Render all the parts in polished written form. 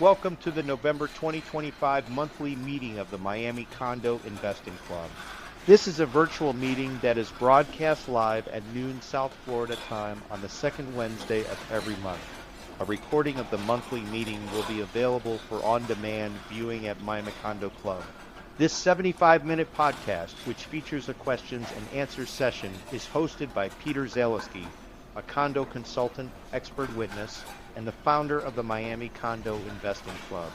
Welcome to the November 2025 monthly meeting of the Miami Condo Investing Club. This is a virtual meeting that is broadcast live at noon South Florida time on the second Wednesday of every month. A recording of the monthly meeting will be available for on-demand viewing at Miami Condo Club. This 75-minute podcast, which features a questions and answers session, is hosted by Peter Zalewski, a condo consultant, expert witness, and the founder of the Miami Condo Investing Club.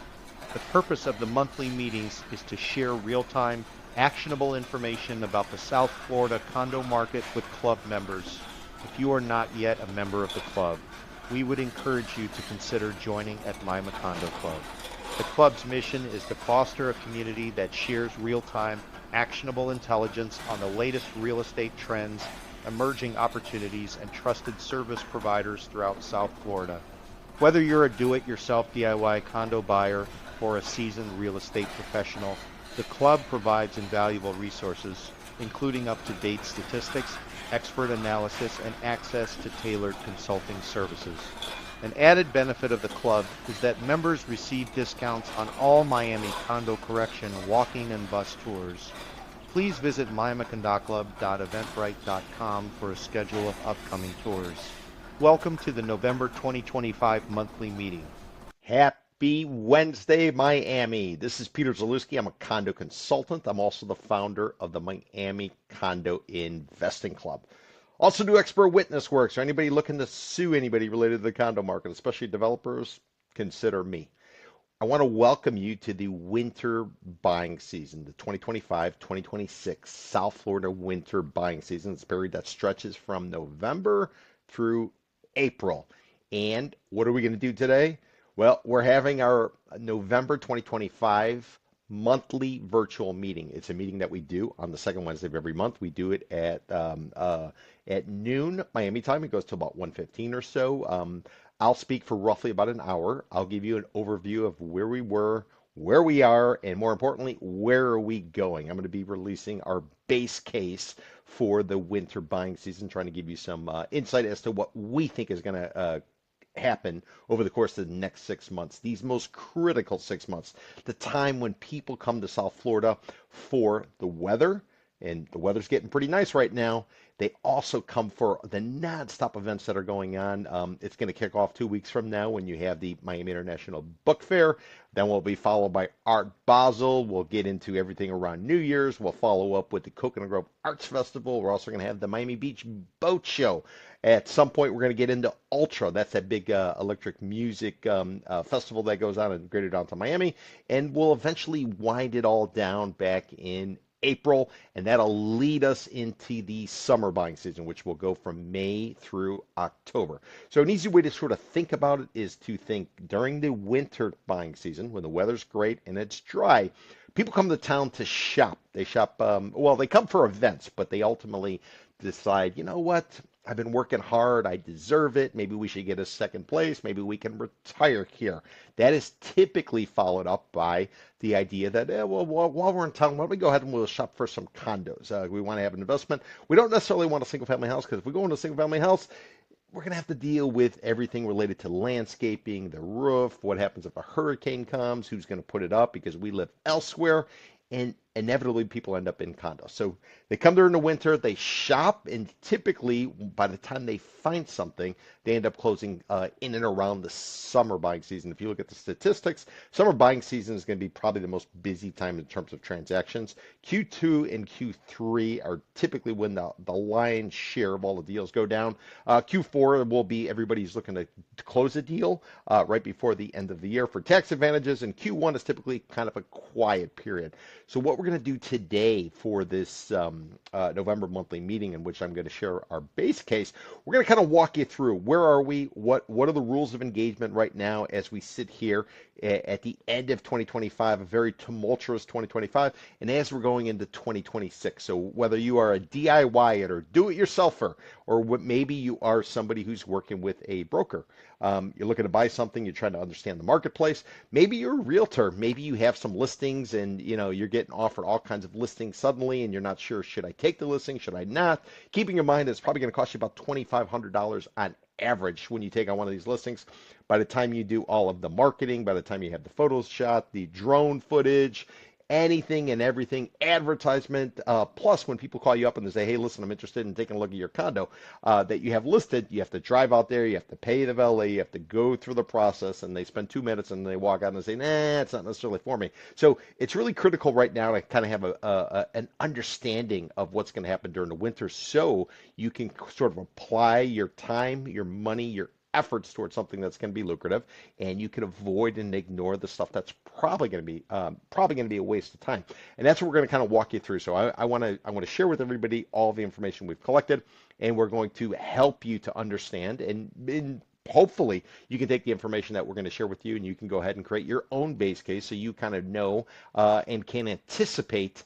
The purpose of the monthly meetings is to share real-time, actionable information about the South Florida condo market with club members. If you are not yet a member of the club, we would encourage you to consider joining at Miami Condo Club. The club's mission is to foster a community that shares real-time, actionable intelligence on the latest real estate trends, emerging opportunities, and trusted service providers throughout South Florida. Whether you're a do-it-yourself DIY condo buyer or a seasoned real estate professional, the club provides invaluable resources, including up-to-date statistics, expert analysis, and access to tailored consulting services. An added benefit of the club is that members receive discounts on all Miami Condo Correction walking and bus tours. Please visit miamicondoclub.eventbrite.com for a schedule of upcoming tours. Welcome to the November 2025 monthly meeting. Happy Wednesday, Miami. This is Peter Zalewski. I'm a condo consultant. I'm also the founder of the Miami Condo Investing Club. Also do expert witness work. So anybody looking to sue anybody related to the condo market, especially developers, consider me. I want to welcome you to the winter buying season, the 2025-2026 South Florida winter buying season. It's a period that stretches from November through April. And what are we going to do today? Well, we're having our November 2025 monthly virtual meeting. It's a meeting that we do on the second Wednesday of every month. We do it at noon Miami time. It goes to about 1:15 or so. I'll speak for roughly about an hour. I'll give you an overview of where we were, where we are, and more importantly, where are we going. I'm going to be releasing our base case for the winter buying season, trying to give you some insight as to what we think is going to happen over the course of the next 6 months, these most critical 6 months, the time when people come to South Florida for the weather, and the weather's getting pretty nice right now. They also come for the nonstop events that are going on. It's going to kick off 2 weeks from now when you have the Miami International Book Fair. Then we'll be followed by Art Basel. We'll get into everything around New Year's. We'll follow up with the Coconut Grove Arts Festival. We're also going to have the Miami Beach Boat Show. At some point, we're going to get into Ultra. That's that big electric music festival that goes on in Greater Downtown Miami. And we'll eventually wind it all down back in April, and that'll lead us into the summer buying season, which will go from May through October. So an easy way to sort of think about it is to think during the winter buying season, when the weather's great and it's dry, people come to town to shop. They shop, well, they come for events, but they ultimately decide, you know what? I've been working hard. I deserve it. Maybe we should get a second place. Maybe we can retire here. That is typically followed up by the idea that, well, while we're in town, why don't we go ahead and we'll shop for some condos? We want to have an investment. We don't necessarily want a single-family house, because if we go into a single-family house, we're going to have to deal with everything related to landscaping, the roof, what happens if a hurricane comes, who's going to put it up because we live elsewhere. And inevitably people end up in condos. So they come during the winter, they shop, and typically by the time they find something, they end up closing in and around the summer buying season. If you look at the statistics, summer buying season is going to be probably the most busy time in terms of transactions. Q2 and Q3 are typically when the lion's share of all the deals go down. Q4 will be everybody's looking to close a deal right before the end of the year for tax advantages, and Q1 is typically kind of a quiet period. So what we're going to do today for this November monthly meeting, in which I'm going to share our base case, we're going to kind of walk you through where are we, what are the rules of engagement right now as we sit here at the end of 2025, a very tumultuous 2025, and as we're going into 2026. So whether you are a DIYer or do-it-yourselfer, or maybe you are somebody who's working with a broker, you're looking to buy something, you're trying to understand the marketplace. Maybe you're a realtor. Maybe you have some listings and you're getting offered all kinds of listings suddenly and you're not sure, should I take the listing, should I not? Keeping in mind it's probably going to cost you about $2,500 on average when you take on one of these listings, by the time you do all of the marketing, by the time you have the photos shot, the drone footage, anything and everything, advertisement, plus when people call you up and they say, hey, listen, I'm interested in taking a look at your condo that you have listed, you have to drive out there, you have to pay the valet, you have to go through the process, and they spend 2 minutes and they walk out and they say, nah, it's not necessarily for me. So it's really critical right now to kind of have an understanding of what's going to happen during the winter so you can sort of apply your time, your money, your efforts towards something that's going to be lucrative, and you can avoid and ignore the stuff that's probably going to be a waste of time. And that's what we're going to kind of walk you through. So I want to share with everybody all the information we've collected, and we're going to help you to understand and hopefully you can take the information that we're going to share with you and you can go ahead and create your own base case so you kind of know and can anticipate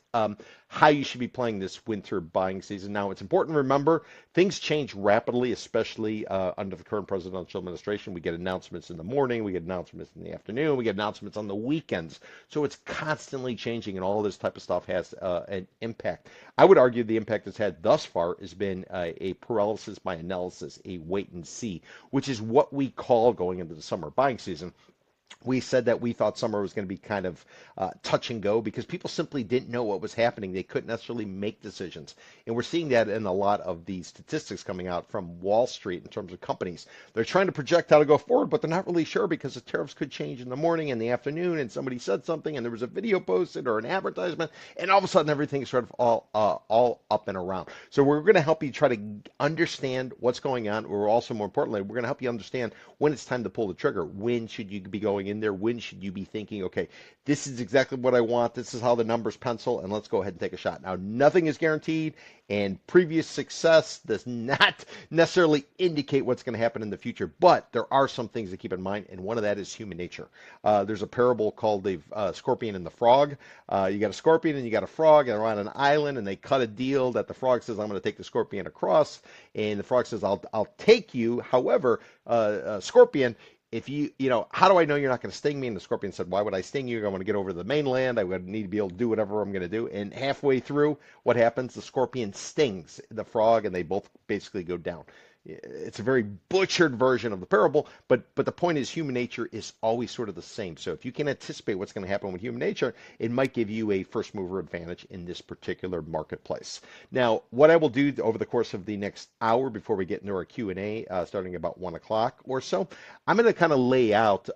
how you should be playing this winter buying season. Now, it's important to remember things change rapidly, especially under the current presidential administration. We get announcements in the morning, we get announcements in the afternoon, we get announcements on the weekends. So it's constantly changing, and all this type of stuff has an impact. I would argue the impact it's had thus far has been a paralysis by analysis, a wait and see, which is what we call going into the summer buying season. We said that we thought summer was going to be kind of touch and go because people simply didn't know what was happening. They couldn't necessarily make decisions. And we're seeing that in a lot of the statistics coming out from Wall Street in terms of companies. They're trying to project how to go forward, but they're not really sure because the tariffs could change in the morning and the afternoon, and somebody said something, and there was a video posted or an advertisement, and all of a sudden everything's sort of all up and around. So we're going to help you try to understand what's going on. We're also, more importantly, we're going to help you understand when it's time to pull the trigger. When should you be going in there? When should you be thinking, okay, this is exactly what I want, this is how the numbers pencil, and let's go ahead and take a shot. Now, nothing is guaranteed, and previous success does not necessarily indicate what's going to happen in the future, but there are some things to keep in mind, and one of that is human nature. There's a parable called the scorpion and the frog. You got a scorpion and you got a frog, and they're on an island, and they cut a deal that the frog says, I'm going to take the scorpion across, and the frog says, I'll take you. However, scorpion, if how do I know you're not going to sting me? And the scorpion said, why would I sting you? I want to get over to the mainland. I would need to be able to do whatever I'm going to do. And halfway through, what happens? The scorpion stings the frog, and they both basically go down. It's a very butchered version of the parable, but the point is human nature is always sort of the same. So if you can anticipate what's going to happen with human nature, it might give you a first mover advantage in this particular marketplace. Now, what I will do over the course of the next hour before we get into our Q&A, starting about 1 o'clock or so, I'm going to kind of lay out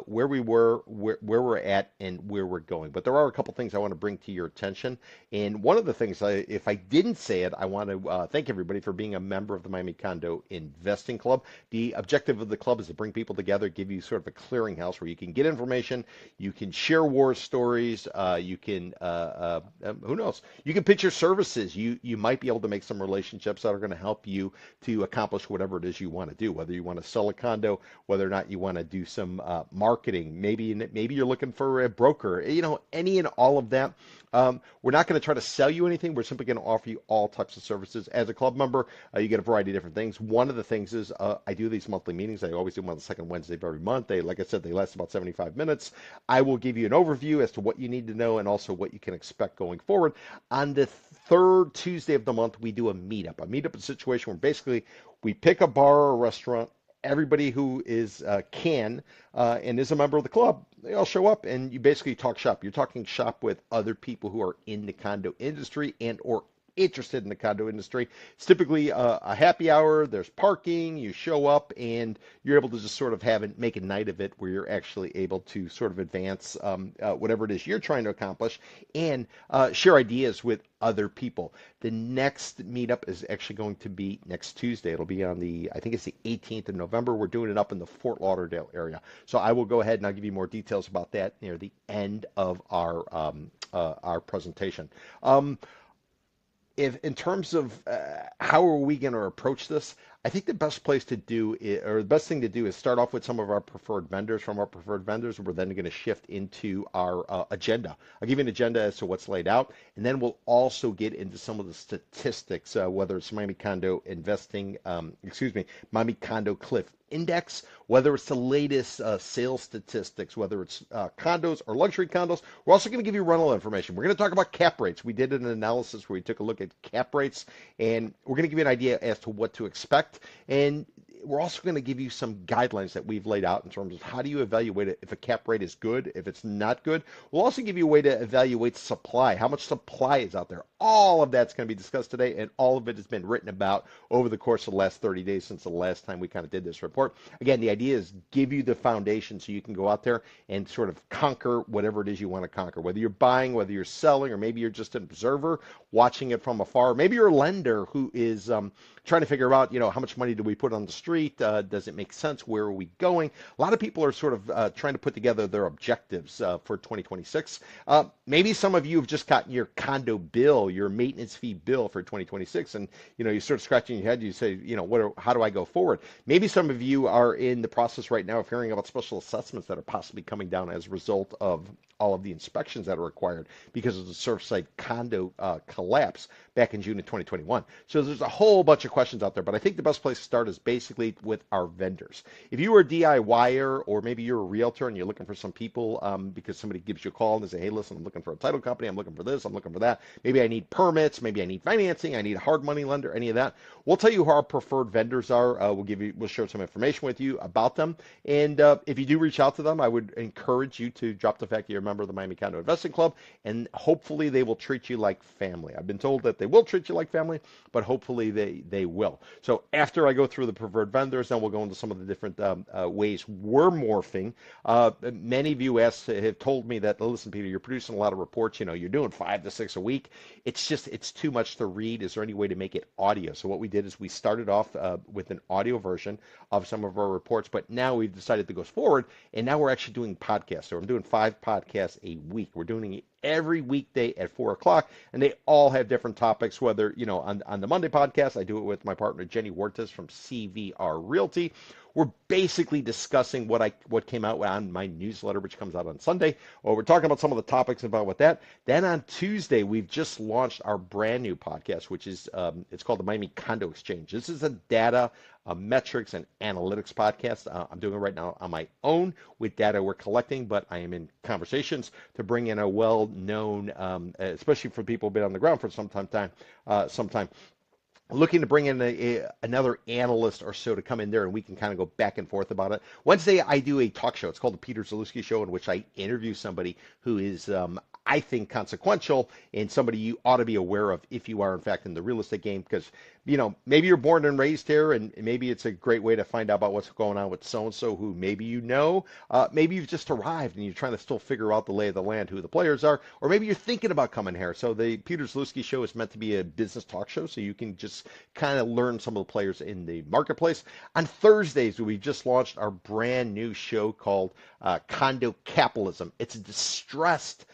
where we were, where we're at, and where we're going. But there are a couple things I want to bring to your attention. And one of the things, if I didn't say it, I want to thank everybody for being a member of the Miami Condo Investing Club. The objective of the club is to bring people together, give you sort of a clearinghouse where you can get information, you can share war stories, you can, who knows, you can pitch your services. You might be able to make some relationships that are going to help you to accomplish whatever it is you want to do, whether you want to sell a condo, whether or not you want to do some marketing, maybe you're looking for a broker, any and all of that. We're not going to try to sell you anything. We're simply going to offer you all types of services. As a club member, you get a variety of different things. One of the things is I do these monthly meetings. I always do them on the second Wednesday of every month. Like I said, they last about 75 minutes. I will give you an overview as to what you need to know and also what you can expect going forward. On the third Tuesday of the month, we do a meetup. A meetup is a situation where basically we pick a bar or a restaurant. Everybody who is and is a member of the club, they all show up, and you basically talk shop. You're talking shop with other people who are in the condo industry and or interested in the condo industry. It's typically a happy hour. There's parking. You show up, and you're able to just sort of make a night of it where you're actually able to sort of advance whatever it is you're trying to accomplish and share ideas with other people. The next meetup is actually going to be next Tuesday. It'll be on I think it's the 18th of November. We're doing it up in the Fort Lauderdale area. So I will go ahead and I'll give you more details about that near the end of our presentation. If in terms of how are we going to approach this, I think the best place to do or the best thing to do is start off with some of our preferred vendors. From our preferred vendors, we're then going to shift into our agenda. I'll give you an agenda as to what's laid out, and then we'll also get into some of the statistics, whether it's Miami Condo Investing, Miami Condo Cliff Index, whether it's the latest sales statistics, whether it's condos or luxury condos. We're also going to give you rental information. We're going to talk about cap rates. We did an analysis where we took a look at cap rates, and we're going to give you an idea as to what to expect. And we're also going to give you some guidelines that we've laid out in terms of how do you evaluate it if a cap rate is good, if it's not good. We'll also give you a way to evaluate supply, how much supply is out there. All of that's going to be discussed today, and all of it has been written about over the course of the last 30 days since the last time we kind of did this report. Again, the idea is give you the foundation so you can go out there and sort of conquer whatever it is you want to conquer, whether you're buying, whether you're selling, or maybe you're just an observer watching it from afar. Maybe you're a lender who is trying to figure out, how much money do we put on the street? Does it make sense? Where are we going? A lot of people are sort of trying to put together their objectives for 2026. Maybe some of you have just gotten your condo bill, your maintenance fee bill for 2026, and you start scratching your head. You say, how do I go forward? Maybe some of you are in the process right now of hearing about special assessments that are possibly coming down as a result of all of the inspections that are required because of the Surfside condo collapse back in June of 2021. So there's a whole bunch of questions out there, but I think the best place to start is basically with our vendors. If you are a DIYer or maybe you're a realtor and you're looking for some people because somebody gives you a call and they say, hey, listen, I'm looking for a title company, I'm looking for this, I'm looking for that. Maybe I need permits, maybe I need financing, I need a hard money lender, any of that. We'll tell you who our preferred vendors are. We'll share some information with you about them. And if you do reach out to them, I would encourage you to drop the fact that you're a member of the Miami Condo Investing Club, and hopefully they will treat you like family. I've been told that they will treat you like family, but hopefully they will. So after I go through the preferred vendors, then we'll go into some of the different ways we're morphing. Many of you have told me that, listen, Peter, you're producing a lot of reports. You're doing 5 to 6 a week. It's too much to read. Is there any way to make it audio? So what we did is we started off with an audio version of some of our reports, but now we've decided to go forward, and now we're actually doing podcasts. So I'm doing 5 podcasts a week. We're doing it every weekday at 4 o'clock, and they all have different topics. Whether, on the Monday podcast, I do it with my partner Jenny Huertas from CVR Realty. We're basically discussing what came out on my newsletter, which comes out on Sunday. Or we're talking about some of the topics about with that. Then on Tuesday, we've just launched our brand new podcast, which is it's called the Miami Condo Exchange. This is a data, metrics, and analytics podcast. I'm doing it right now on my own with data we're collecting, but I am in conversations to bring in a well-known, especially for people who've been on the ground for some time, looking to bring in another analyst or so to come in there, and we can kind of go back and forth about it. Wednesday, I do a talk show. It's called the Peter Zalewski Show, in which I interview somebody who is, I think, consequential and somebody you ought to be aware of if you are, in fact, in the real estate game, because maybe you're born and raised here, and maybe it's a great way to find out about what's going on with so-and-so who maybe maybe you've just arrived and you're trying to still figure out the lay of the land, who the players are, or maybe you're thinking about coming here. So the Peter Zalewski Show is meant to be a business talk show, so you can just kind of learn some of the players in the marketplace. On Thursdays, we just launched our brand new show called Condo Capitalism. It's a distressed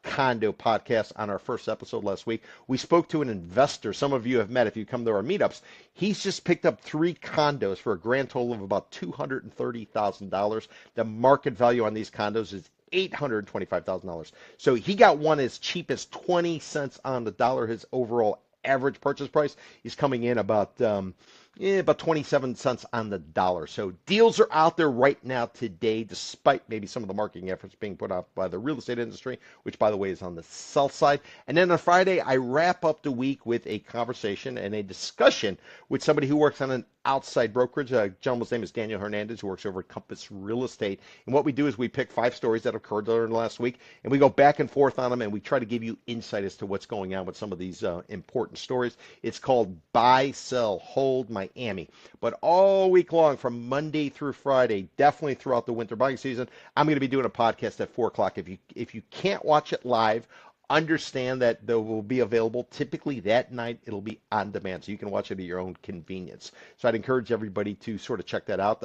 condo podcast. On our first episode last week, we spoke to an investor some of you have met if you come to our meetups. He's just picked up 3 condos for a grand total of about $230,000. The market value on these condos is $825,000. So he got one as cheap as 20 cents on the dollar. His overall average purchase price is coming in about 27 cents on the dollar. So deals are out there right now today, despite maybe some of the marketing efforts being put out by the real estate industry, which, by the way, is on the sell side. And then on Friday, I wrap up the week with a conversation and a discussion with somebody who works on an outside brokerage. A gentleman's name is Daniel Hernandez, who works over at Compass Real Estate. And what we do is we pick 5 stories that occurred during the last week, and we go back and forth on them, and we try to give you insight as to what's going on with some of these important stories. It's called Buy, Sell, Hold Miami. But all week long, from Monday through Friday, definitely throughout the winter buying season, I'm going to be doing a podcast at 4 o'clock. If you can't watch it live, understand that they will be available typically that night. It'll be on demand, so you can watch it at your own convenience. So I'd encourage everybody to sort of check that out.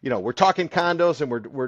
We're talking condos, and we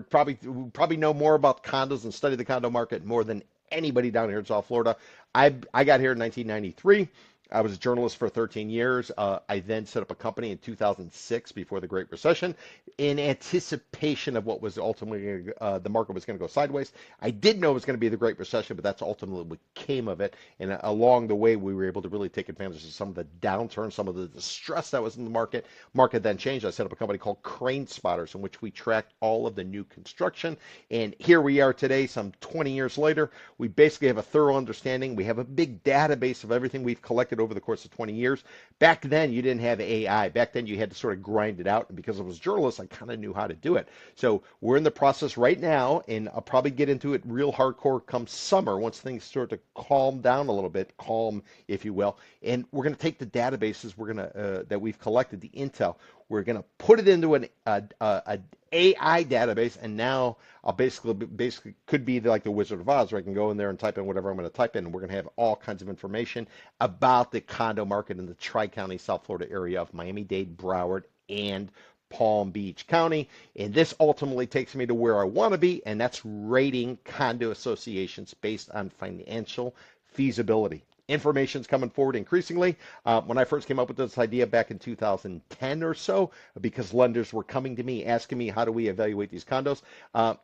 probably know more about condos and study the condo market more than anybody down here in South Florida. I got here in 1993. I was a journalist for 13 years. I then set up a company in 2006 before the Great Recession in anticipation of what was ultimately the market was going to go sideways. I did know it was going to be the Great Recession, but that's ultimately what came of it. And along the way, we were able to really take advantage of some of the downturn, some of the distress that was in the market. Market then changed. I set up a company called Crane Spotters, in which we tracked all of the new construction. And here we are today, some 20 years later. We basically have a thorough understanding. We have a big database of everything we've collected over the course of 20 years. Back then, you didn't have AI. Back then, you had to sort of grind it out. And because I was a journalist, I kind of knew how to do it. So we're in the process right now, and I'll probably get into it real hardcore come summer once things start to calm down a little bit, calm, if you will. And we're going to take the databases that we've collected, the intel. We're going to put it into an AI database, and now I'll basically could be like the Wizard of Oz, where I can go in there and type in whatever I'm going to type in, and we're going to have all kinds of information about the condo market in the Tri-County, South Florida area of Miami-Dade, Broward, and Palm Beach County. And this ultimately takes me to where I want to be, and that's rating condo associations based on financial feasibility. Information's coming forward increasingly. When I first came up with this idea back in 2010 or so, because lenders were coming to me asking me, how do we evaluate these condos?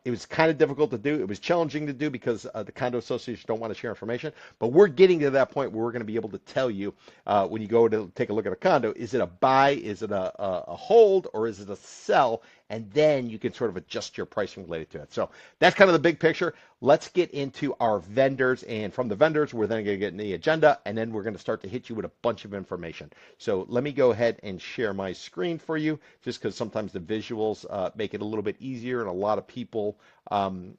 It was kind of difficult to do. It was challenging to do because the condo associations don't want to share information. But we're getting to that point where we're going to be able to tell you when you go to take a look at a condo, is it a buy, is it a hold, or is it a sell? And then you can sort of adjust your pricing related to it. So that's kind of the big picture. Let's get into our vendors, and from the vendors, we're then going to get in the agenda, and then we're going to start to hit you with a bunch of information. So let me go ahead and share my screen for you, just because sometimes the visuals make it a little bit easier, and a lot of people want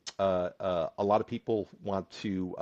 to,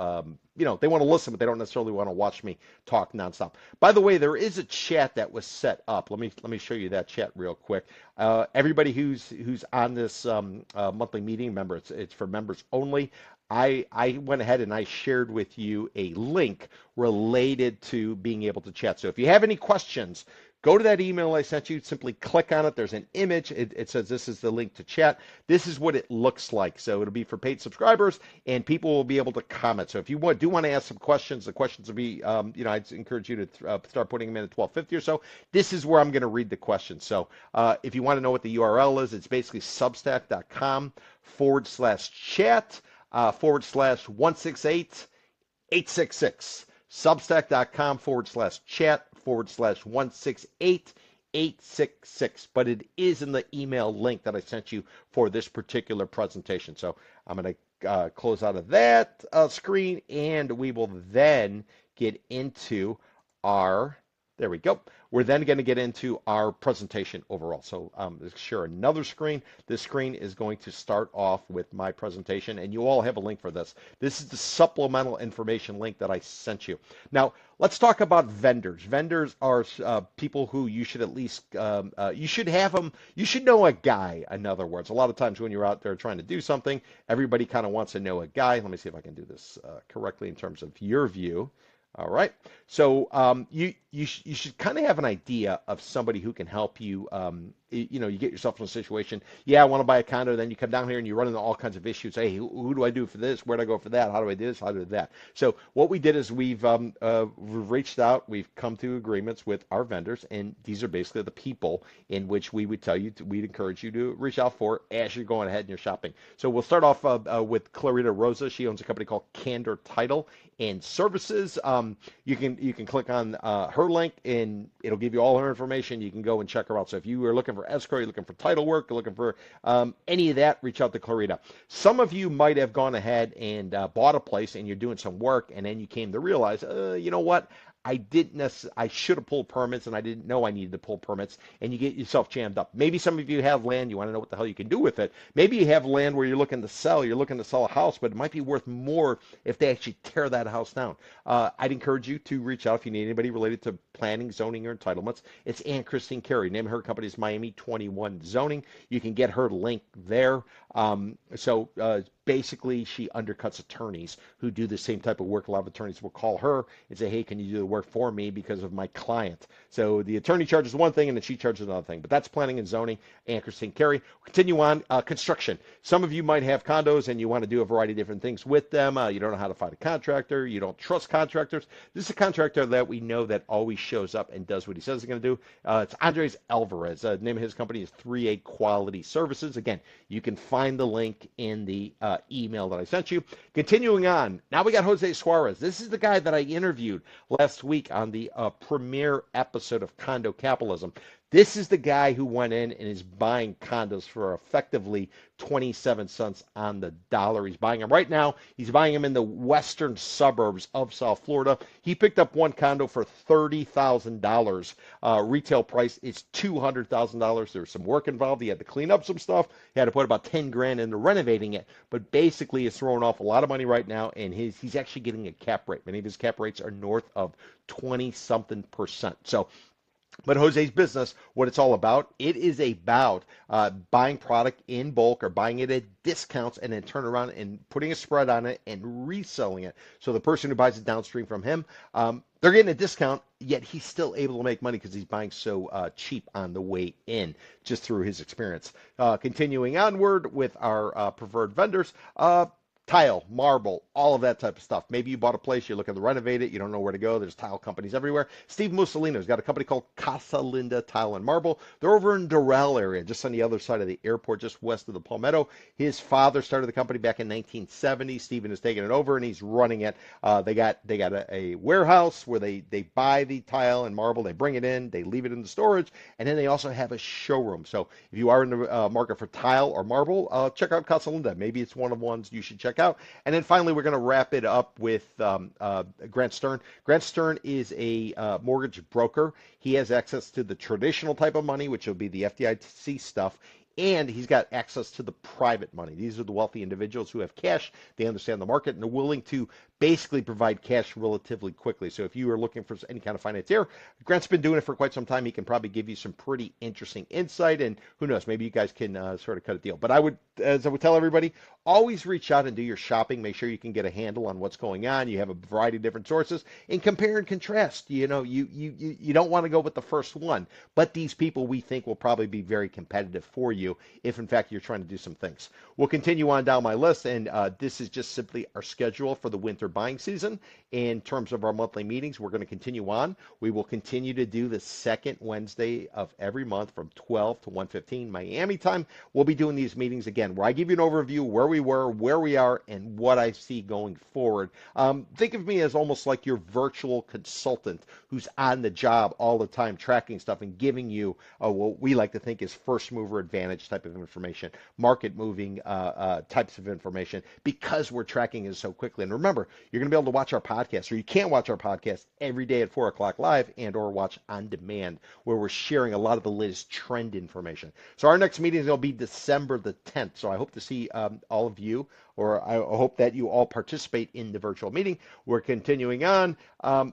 they want to listen, but they don't necessarily want to watch me talk nonstop. By the way, there is a chat that was set up. Let me show you that chat real quick. Everybody who's on this monthly meeting, remember, it's for members only. I went ahead and I shared with you a link related to being able to chat. So if you have any questions, go to that email I sent you, simply click on it. There's an image. It says this is the link to chat. This is what it looks like. So it'll be for paid subscribers, and people will be able to comment. So if you do want to ask some questions, the questions will be, I'd encourage you to start putting them in at 12:50 or so. This is where I'm going to read the questions. So if you want to know what the URL is, it's basically substack.com/chat /168-866. Substack.com/chat/168-866. But it is in the email link that I sent you for this particular presentation. So I'm going to close out of that screen, and we will then get into there we go. We're then going to get into our presentation overall. So let's share another screen. This screen is going to start off with my presentation, and you all have a link for this. This is the supplemental information link that I sent you. Now, let's talk about vendors. Vendors are people who you should at least, you should have them, you should know a guy, in other words. A lot of times when you're out there trying to do something, everybody kind of wants to know a guy. Let me see if I can do this correctly in terms of your view. All right. So you should kind of have an idea of somebody who can help you. You get yourself in a situation. Yeah, I want to buy a condo. Then you come down here and you run into all kinds of issues. Hey, who do I do for this? Where do I go for that? How do I do this? How do I do that? So what we did is we've reached out. We've come to agreements with our vendors, and these are basically the people in which we would tell you, we'd encourage you to reach out for as you're going ahead and you're shopping. So we'll start off with Clarita Rosa. She owns a company called Candor Title and Services. You can click on her link, and it'll give you all her information. You can go and check her out. So if you are looking for escrow, you're looking for title work, you're looking for any of that, reach out to Clarita. Some of you might have gone ahead and bought a place, and you're doing some work, and then you came to realize, you know what? I should have pulled permits, and I didn't know I needed to pull permits, and you get yourself jammed up. Maybe some of you have land, you want to know what the hell you can do with it. Maybe you have land where you're looking to sell a house, but it might be worth more if they actually tear that house down. I'd encourage you to reach out if you need anybody related to planning, zoning, or entitlements. It's Ann Christine Carey. Name of her company is Miami 21 Zoning. You can get her link there. Basically, she undercuts attorneys who do the same type of work. A lot of attorneys will call her and say, hey, can you do the work for me because of my client? So the attorney charges one thing, and then she charges another thing. But that's planning and zoning. Ann Christine Carey. Continue on. Construction. Some of you might have condos, and you want to do a variety of different things with them. You don't know how to find a contractor. You don't trust contractors. This is a contractor that we know that always shows up and does what he says he's going to do. It's Andres Alvarez. The name of his company is 3A Quality Services. Again, you can find the link in the email that I sent you. Continuing on, now we got Jose Suarez. This is the guy that I interviewed last week on the premiere episode of Condo Capitalism. This is the guy who went in and is buying condos for effectively 27 cents on the dollar. He's buying them right now. He's buying them in the western suburbs of South Florida. He picked up one condo for $30,000. Retail price is $200,000. There's some work involved. He had to clean up some stuff. He had to put about 10 grand into renovating it. But basically, it's throwing off a lot of money right now, and he's actually getting a cap rate. Many of his cap rates are north of 20 something percent. So but Jose's business, what it's all about, it is about buying product in bulk or buying it at discounts and then turn around and putting a spread on it and reselling it. So the person who buys it downstream from him, they're getting a discount, yet he's still able to make money because he's buying so cheap on the way in, just through his experience. Continuing onward with our preferred vendors, tile, marble, all of that type of stuff. Maybe you bought a place, you're looking to renovate it, you don't know where to go. There's tile companies everywhere. Steve Mussolino's got a company called Casa Linda Tile and Marble. They're over in Doral area, just on the other side of the airport, just west of the Palmetto. His father started the company back in 1970. Steven has taken it over and he's running it. They got a warehouse where they buy the tile and marble, they bring it in, they leave it in the storage, and then they also have a showroom. So if you are in the market for tile or marble, check out Casa Linda. Maybe it's one of the ones you should check out. And then finally, we're going to wrap it up with Grant Stern. Grant Stern is a mortgage broker. He has access to the traditional type of money, which will be the FDIC stuff, and he's got access to the private money. These are the wealthy individuals who have cash, they understand the market, and they're willing to basically provide cash relatively quickly. So if you are looking for any kind of financier, Grant's been doing it for quite some time. He can probably give you some pretty interesting insight, and who knows, maybe you guys can sort of cut a deal. But as I would tell everybody, always reach out and do your shopping. Make sure you can get a handle on what's going on. You have a variety of different sources, and compare and contrast. You know, you don't want to go with the first one, but these people we think will probably be very competitive for you if in fact you're trying to do some things. We'll continue on down my list, and this is just simply our schedule for the winter buying season. In terms of our monthly meetings, we're going to continue on. We will continue to do the second Wednesday of every month from 12 to 1:15 Miami time. We'll be doing these meetings again where I give you an overview where we were, where we are, and what I see going forward. Think of me as almost like your virtual consultant who's on the job all the time tracking stuff and giving you what we like to think is first mover advantage type of information, market moving types of information, because we're tracking it so quickly. And remember, you're going to be able to watch our podcast, or you can watch our podcast every day at 4 o'clock live and or watch on demand, where we're sharing a lot of the latest trend information. So our next meeting is going to be December the 10th. So I hope to see all of you, or I hope that you all participate in the virtual meeting. We're continuing on.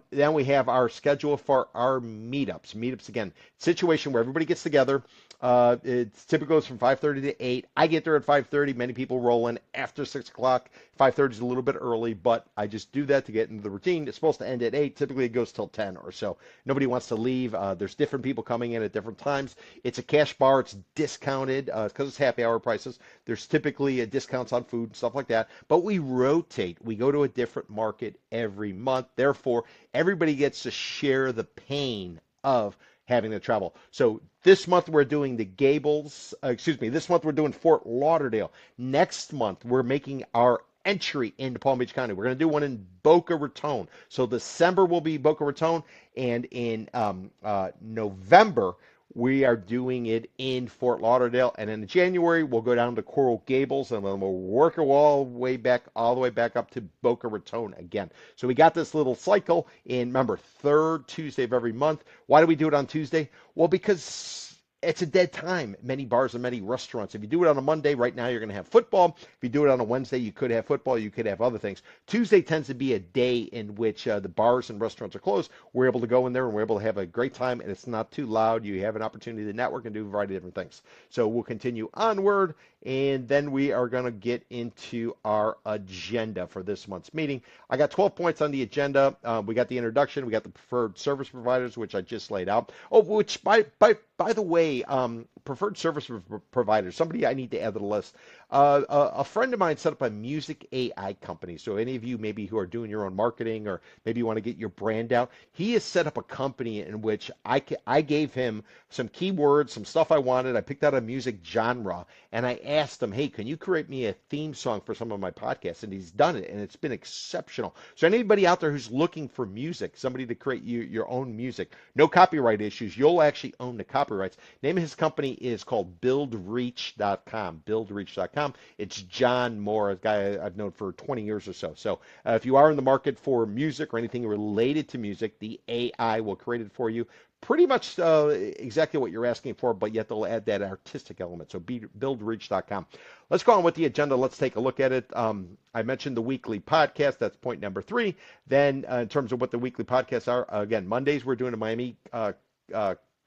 Then we have our schedule for our meetups. Meetups, again, situation where everybody gets together. It typically goes from 5:30 to 8. I get there at 5:30. Many people roll in after 6 o'clock. 5:30 is a little bit early, but I just do that to get into the routine. It's supposed to end at 8. Typically, it goes till 10 or so. Nobody wants to leave. There's different people coming in at different times. It's a cash bar. It's discounted because it's happy hour prices. There's typically discounts on food and stuff like that, but we rotate. We go to a different market every month. Therefore, everybody gets to share the pain of having to travel. So this month we're doing the this month we're doing Fort Lauderdale. Next month we're making our entry into Palm Beach County. We're going to do one in Boca Raton. So December will be Boca Raton, and in November we are doing it in Fort Lauderdale, and in January we'll go down to Coral Gables, and then we'll work all the way back up to Boca Raton again. So we got this little cycle in, remember, third Tuesday of every month. Why do we do it on Tuesday? Well, because it's a dead time. Many bars and many restaurants. If you do it on a Monday, right now you're going to have football. If you do it on a Wednesday, you could have football. You could have other things. Tuesday tends to be a day in which the bars and restaurants are closed. We're able to go in there and we're able to have a great time, and it's not too loud. You have an opportunity to network and do a variety of different things. So we'll continue onward, and then we are going to get into our agenda for this month's meeting. I got 12 points on the agenda. We got the introduction. We got the preferred service providers, which I just laid out. Oh, which by the way, preferred service provider, somebody I need to add to the list. A friend of mine set up a music AI company. So any of you maybe who are doing your own marketing or maybe you want to get your brand out, he has set up a company in which I gave him some keywords, some stuff I wanted. I picked out a music genre and I asked him, hey, can you create me a theme song for some of my podcasts? And he's done it and it's been exceptional. So anybody out there who's looking for music, somebody to create your own music, no copyright issues, you'll actually own the copyrights. Name of his company is called buildreach.com, buildreach.com. It's John Moore, a guy I've known for 20 years or so. So if you are in the market for music or anything related to music, the AI will create it for you. Pretty much exactly what you're asking for, but yet they'll add that artistic element. So buildreach.com. Let's go on with the agenda. Let's take a look at it. I mentioned the weekly podcast. That's point number 3. Then in terms of what the weekly podcasts are, again, Mondays we're doing a Miami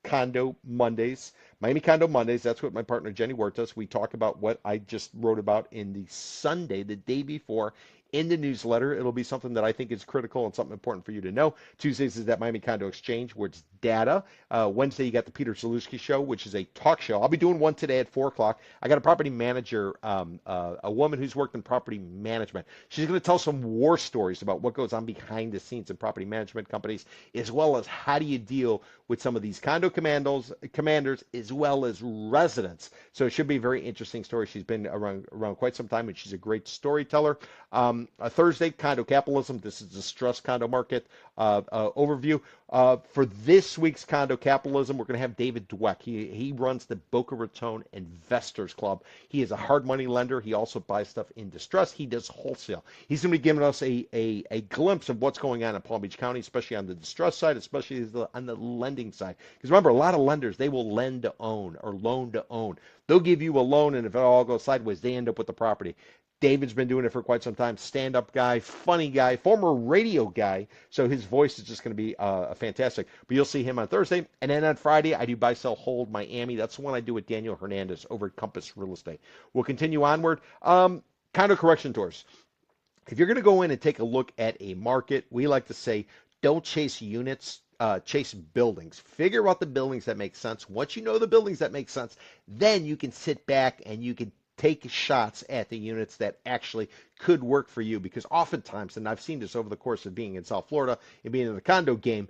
Condo Mondays. Miami Condo Mondays, that's what my partner Jenny Huertas, we talk about what I just wrote about in the Sunday, the day before, in the newsletter. It'll be something that I think is critical and something important for you to know. Tuesdays is that Miami Condo Exchange, where it's data. Wednesday, you got the Peter Zalewski Show, which is a talk show. I'll be doing one today at 4 o'clock. I got a property manager, a woman who's worked in property management. She's going to tell some war stories about what goes on behind the scenes in property management companies, as well as how do you deal with some of these condo commanders, as well as residents. So it should be a very interesting story. She's been around quite some time, and she's a great storyteller. A Thursday, condo capitalism. This is the stressed condo market overview. For this week's condo capitalism, we're going to have David Dweck. He runs the Boca Raton Investors Club. He is a hard money lender. He also buys stuff in distress. He does wholesale. He's going to be giving us a glimpse of what's going on in Palm Beach County, especially on the distress side, especially on the lending side. Because remember, a lot of lenders, they will lend to own or loan to own. They'll give you a loan, and if it all goes sideways, they end up with the property. David's been doing it for quite some time. Stand-up guy, funny guy, former radio guy. So his voice is just going to be fantastic. But you'll see him on Thursday. And then on Friday, I do buy, sell, hold Miami. That's the one I do with Daniel Hernandez over at Compass Real Estate. We'll continue onward. Condo correction tours. If you're going to go in and take a look at a market, we like to say, don't chase units. Chase buildings. Figure out the buildings that make sense. Once you know the buildings that make sense, then you can sit back and you can take shots at the units that actually could work for you, because oftentimes, and I've seen this over the course of being in South Florida and being in the condo game,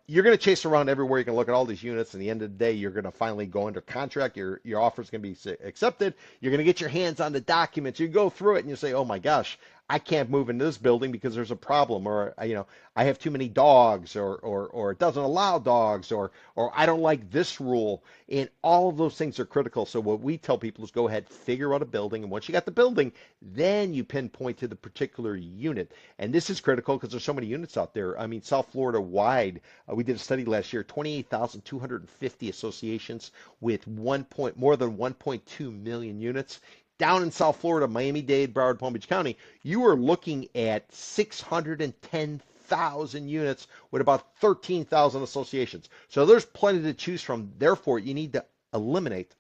you're going to chase around everywhere. You can look at all these units, and at the end of the day, you're going to finally go under contract. Your offer is going to be accepted. You're going to get your hands on the documents. You go through it, and you say, oh my gosh, I can't move into this building because there's a problem, or I have too many dogs, or it doesn't allow dogs, or I don't like this rule. And all of those things are critical. So what we tell people is go ahead, figure out a building, and once you got the building, then you pinpoint to the particular unit. And this is critical because there's so many units out there. I mean, South Florida wide, we did a study last year, 28,250 associations with more than 1.2 million units. Down in South Florida, Miami-Dade, Broward, Palm Beach County, you are looking at 610,000 units with about 13,000 associations. So there's plenty to choose from. Therefore, you need to eliminate.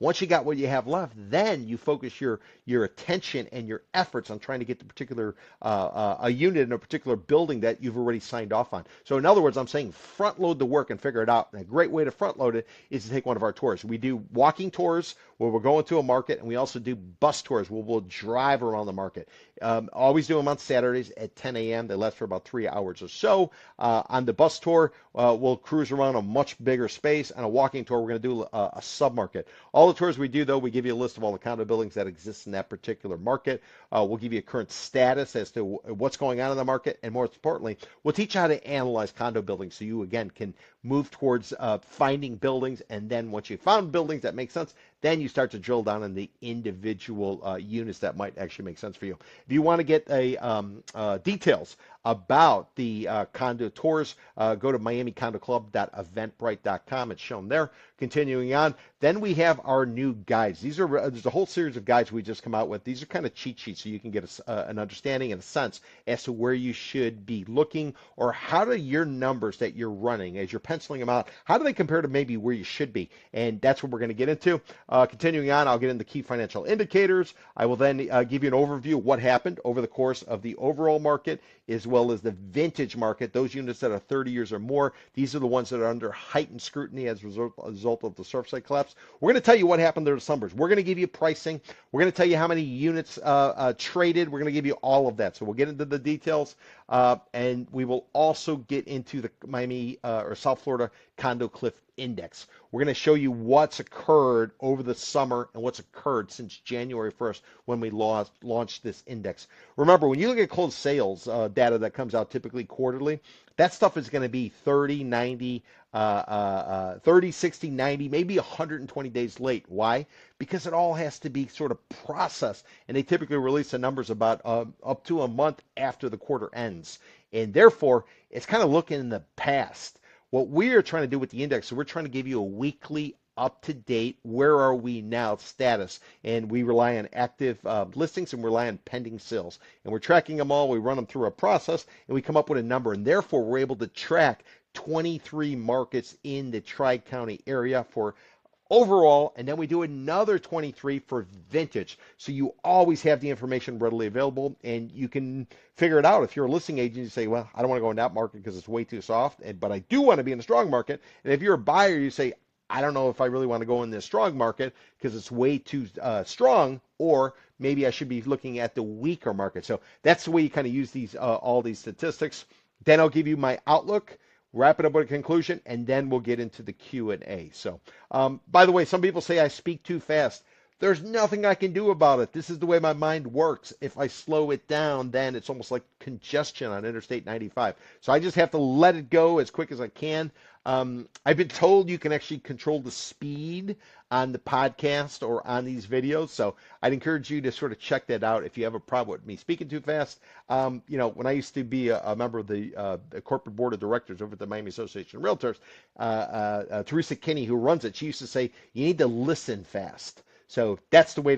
Once you got what you have left, then you focus your attention and your efforts on trying to get the particular a unit in a particular building that you've already signed off on. So in other words, I'm saying front load the work and figure it out. And a great way to front load it is to take one of our tours. We do walking tours where we're going to a market, and we also do bus tours where we'll drive around the market. Always do them on Saturdays at 10 a.m. They last for about 3 hours or so. On the bus tour, we'll cruise around a much bigger space. On a walking tour, we're going to do a sub-market. All the tours we do, though, we give you a list of all the condo buildings that exist in that particular market. We'll give you a current status as to what's going on in the market, and more importantly, we'll teach you how to analyze condo buildings so you, again, can move towards finding buildings, and then once you found buildings that make sense, then you start to drill down on the individual units that might actually make sense for you. If you want to get details about the condo tours, go to miamicondoclub.eventbrite.com. It's shown there. Continuing on, then we have our new guides. There's a whole series of guides we just come out with. These are kind of cheat sheets so you can get an understanding and a sense as to where you should be looking, or how do your numbers that you're running as you're penciling them out, how do they compare to maybe where you should be? And that's what we're going to get into. Continuing on, I'll get into key financial indicators. I will then give you an overview of what happened over the course of the overall market as well as the vintage market. Those units that are 30 years or more, these are the ones that are under heightened scrutiny as a result of the Surfside collapse. We're going to tell you what happened to those numbers. We're going to give you pricing. We're going to tell you how many units traded. We're going to give you all of that. So we'll get into the details, and we will also get into the Miami or South Florida Condo Cliff Index. We're going to show you what's occurred over the summer and what's occurred since January 1st when we launched this index. Remember, when you look at closed sales data that comes out typically quarterly, that stuff is going to be 30, 90, 30, 60, 90, maybe 120 days late. Why? Because it all has to be sort of processed, and they typically release the numbers about up to a month after the quarter ends. And therefore, it's kind of looking in the past. What we are trying to do with the index, so we're trying to give you a weekly up-to-date, where are we now status, and we rely on active listings and rely on pending sales. And we're tracking them all, we run them through a process, and we come up with a number, and therefore we're able to track 23 markets in the Tri-County area for overall, and then we do another 23 for vintage. So you always have the information readily available, and you can figure it out. If you're a listing agent, you say, well, I don't want to go in that market because it's way too soft, but I do want to be in a strong market. And if you're a buyer, you say, I don't know if I really want to go in this strong market because it's way too strong, or maybe I should be looking at the weaker market. So that's the way you kind of use these all these statistics. Then I'll give you my outlook, wrap it up with a conclusion, and then we'll get into the Q&A. So, by the way, some people say I speak too fast. There's nothing I can do about it. This is the way my mind works. If I slow it down, then it's almost like congestion on Interstate 95. So I just have to let it go as quick as I can. I've been told you can actually control the speed on the podcast or on these videos. So I'd encourage you to sort of check that out if you have a problem with me speaking too fast. When I used to be a member of the corporate board of directors over at the Miami Association of Realtors, Teresa Kinney, who runs it, she used to say, you need to listen fast. So that's the way